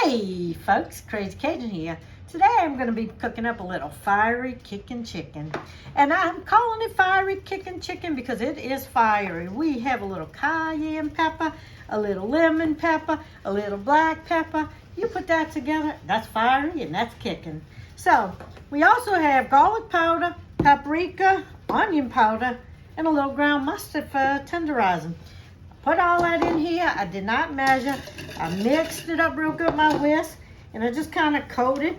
Hey folks, Crazy Cajun here. Today I'm going to be cooking up a little fiery kicking chicken. And I'm calling it fiery kicking chicken because it is fiery. We have a little cayenne pepper, a little lemon pepper, a little black pepper. You put that together, that's fiery and that's kicking. So we also have garlic powder, paprika, onion powder, and a little ground mustard for tenderizing. Put all that in here. I did not measure. I mixed it up real good with my whisk, and I just kind of coated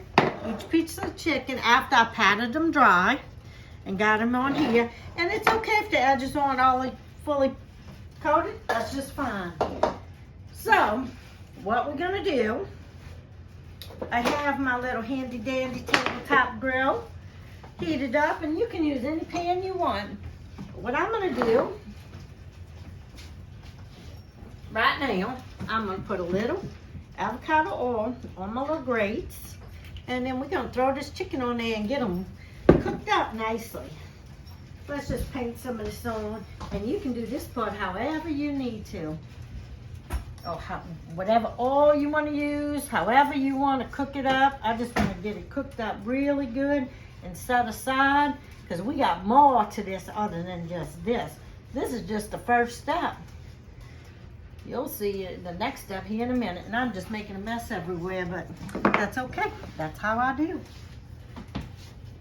each piece of chicken after I patted them dry and got them on here. And it's okay if the edges aren't all fully coated. That's just fine. So what we're gonna do, I have my little handy dandy tabletop grill heated up, and you can use any pan you want. What I'm gonna do right now, I'm going to put a little avocado oil on my little grates, and then we're going to throw this chicken on there and get them cooked up nicely. Let's just paint some of this on, and you can do this part however you need to. Or whatever oil you want to use, however you want to cook it up. I just want to get it cooked up really good and set aside, because we got more to this other than just this. This is just the first step. You'll see the next step here in a minute, and I'm just making a mess everywhere, but that's okay. That's how I do.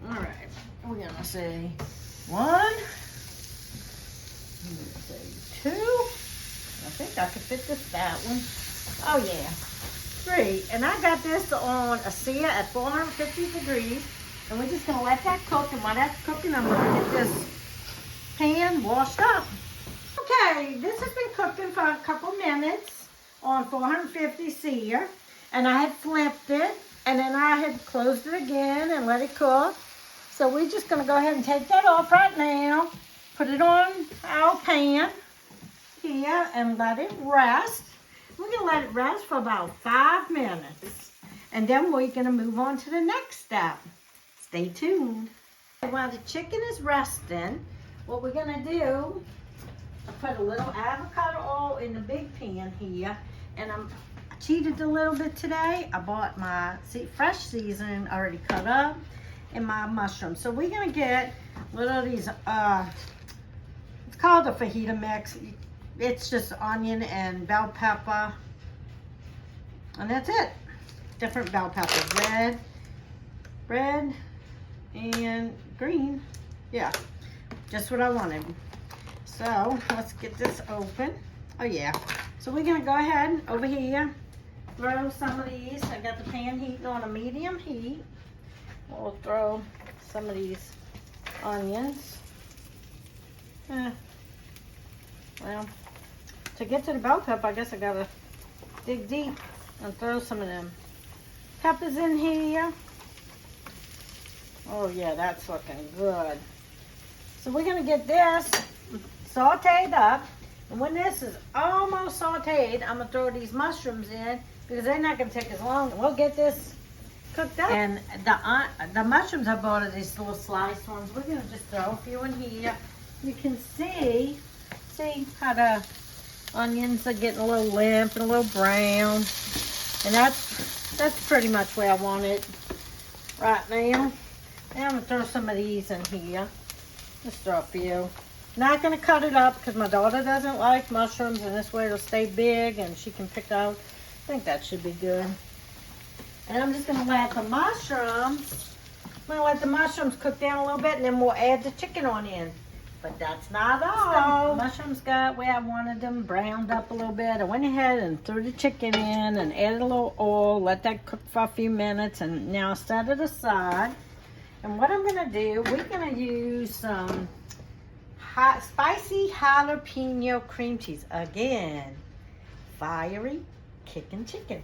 All right, we're gonna say 1, say 2. I think I could fit that one. Oh yeah, 3. And I got this on a sear at 450 degrees, and we're just gonna let that cook. And while that's cooking, I'm gonna get this pan washed up. Okay, this has been cooking for a couple minutes on 450 sear, and I had flipped it, and then I had closed it again and let it cook. So we're just going to go ahead and take that off right now, put it on our pan here, and let it rest. We're going to let it rest for about 5 minutes, and then we're going to move on to the next step. Stay tuned. While the chicken is resting, what we're going to do, I put a little avocado oil in the big pan here, and I cheated a little bit today. I bought my fresh seasoning already cut up and my mushrooms. So we're gonna get a little of these, it's called a fajita mix. It's just onion and bell pepper, and that's it. Different bell peppers, red and green. Yeah, just what I wanted. So let's get this open. Oh yeah. So we're gonna go ahead over here, throw some of these. I got the pan heating on a medium heat. We'll throw some of these onions. Well, to get to the bell pepper, I guess I gotta dig deep and throw some of them peppers in here. Oh yeah, that's looking good. So we're gonna get this sauteed up, and when this is almost sauteed, I'm gonna throw these mushrooms in because they're not gonna take as long. We'll get this cooked up. And the mushrooms I bought are these little sliced ones. We're gonna just throw a few in here. You can see how the onions are getting a little limp and a little brown, and that's pretty much where I want it right now. And I'm gonna throw some of these in here. Just throw a few. Not going to cut it up because my daughter doesn't like mushrooms, and this way it'll stay big and she can pick out. I think that should be good. And I'm just going to let the mushrooms, cook down a little bit, and then we'll add the chicken on in. But that's not all. The mushrooms got where I wanted them browned up a little bit. I went ahead and threw the chicken in and added a little oil, let that cook for a few minutes, and now set it aside. And what I'm going to do, we're going to use some spicy jalapeno cream cheese. Again, fiery kicking chicken.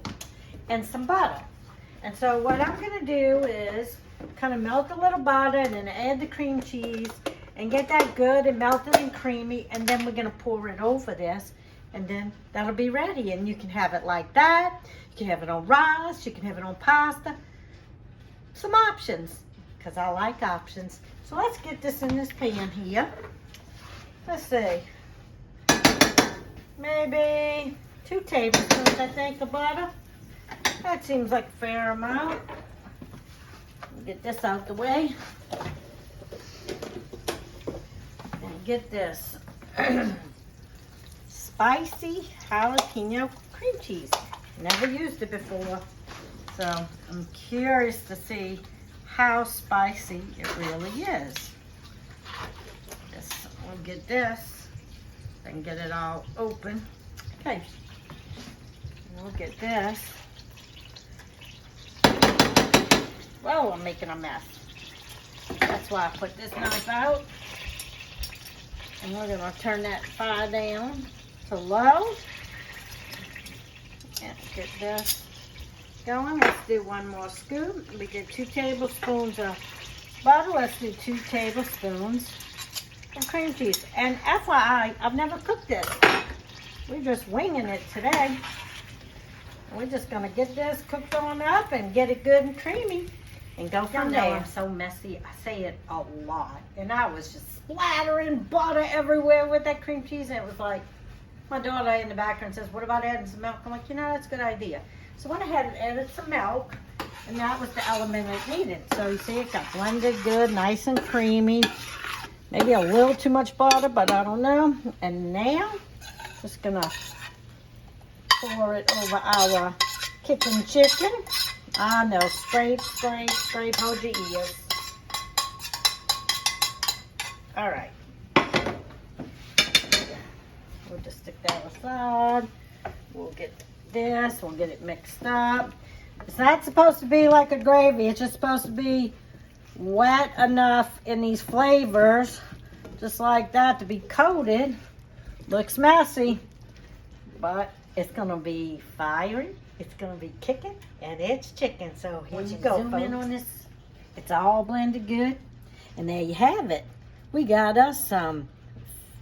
And some butter. And so what I'm going to do is kind of melt a little butter and then add the cream cheese and get that good and melted and creamy. And then we're going to pour it over this. And then that'll be ready. And you can have it like that. You can have it on rice. You can have it on pasta. Some options, because I like options. So let's get this in this pan here. Let's see, maybe 2 tablespoons, I think, of butter. That seems like a fair amount. Get this out the way. And get this spicy jalapeno cream cheese. Never used it before, so I'm curious to see how spicy it really is. We'll get this and get it all open. Okay, we'll get this. Well, I'm making a mess. That's why I put this knife out. And we're gonna turn that fire down to low. And get this going. Let's do one more scoop. We get 2 tablespoons of butter. Let's do 2 tablespoons of cream cheese. And FYI, I've never cooked this. We're just winging it today. We're just gonna get this cooked on up and get it good and creamy and go from there. I'm so messy. I say it a lot. And I was just splattering butter everywhere with that cream cheese. And it was like, my daughter in the background says, what about adding some milk? I'm like, you know, that's a good idea. So I went ahead and added some milk. And that was the element it needed. So you see it got blended good, nice and creamy. Maybe a little too much butter, but I don't know. And now, just gonna pour it over our Kicken chicken. I know, scrape, scrape, scrape, hold your ears. All right. We'll just stick that aside. We'll get this, we'll get it mixed up. It's not supposed to be like a gravy. It's just supposed to be wet enough in these flavors, just like that, to be coated. Looks messy, but it's gonna be fiery. It's gonna be kicking, and it's chicken. So here you go, zoom in on this. It's all blended good, and there you have it. We got us some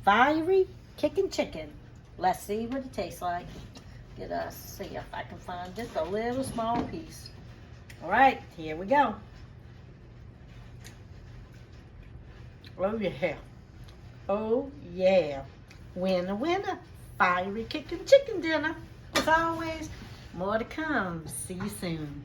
fiery kicking chicken. Let's see what it tastes like. Get us, see if I can find just a little small piece. All right, here we go. Oh yeah, oh yeah. Winner, winner, fiery kicking chicken dinner. As always, more to come. See you soon.